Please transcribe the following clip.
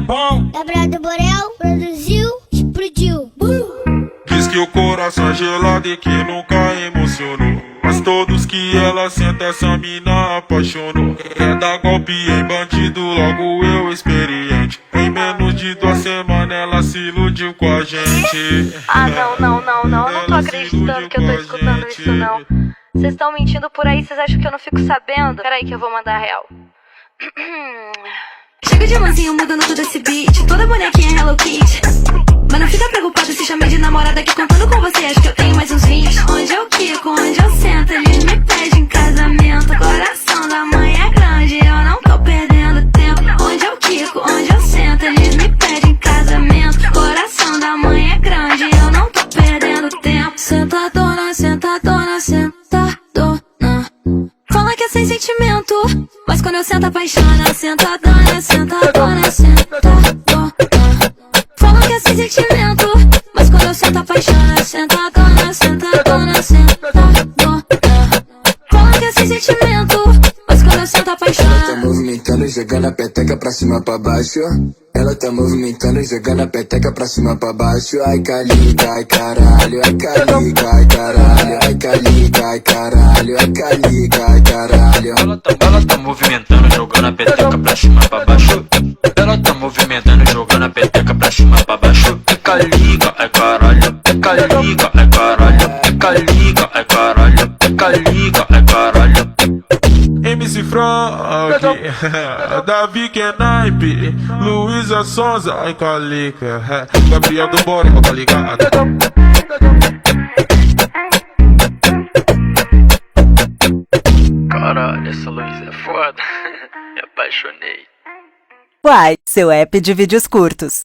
bom. Gabriel do Borel produziu, explodiu. Diz que o coração é gelado e que nunca emocionou, mas todos que ela senta essa mina apaixonou. Quer dar golpe em bandido, logo eu experiente. Em menos de 2 semanas ela se iludiu com a gente. Ah, não tô acreditando que eu tô escutando isso, não. Vocês estão mentindo por aí, vocês acham que eu não fico sabendo? Peraí que eu vou mandar a real. Chega de mansinho mudando todo esse beat, toda bonequinha Hello Kitty. Mas não fica preocupado se chamei de namorada que contando com você acho que eu tenho mais uns 20. Onde eu quico, onde eu sento, eles me pedem casamento. Coração da mãe é grande, eu não tô perdendo tempo. Onde eu quico, onde eu sento, eles me pedem casamento. Coração da mãe é grande, eu não tô perdendo tempo. Sentadona, sentadona, sentadona. Fala que é sem sentimento, mas quando eu sento apaixona. Sentadona, sentadona, sentadona. Fala que é sem sentimento, mas quando eu sento apaixona. Sentadona, sentadona, sentadona. Fala que é sem sentimento, mas quando eu sento apaixona. Ela tá movimentando, jogando a peteca pra cima pra baixo. Ela tá movimentando, jogando a peteca pra cima pra baixo. Ai calica, ai caralho, ai calica, ai caralho, ai calica, ai caralho, ai calica, ai caralho. Ela tá movimentando, jogando a peteca pra cima pra baixo. Ela tá movimentando, jogando a peteca pra cima pra baixo. É calica, é caralho, é calica, é caralho, é calica, é caralho, é calica, é caralho. MC Frank, Davi Kenaipe, Luísa Sonza, ai calica, Gabriel do Borel, tá ligado? Caralho, essa Luísa é foda. Me apaixonei. Uai, seu app de vídeos curtos.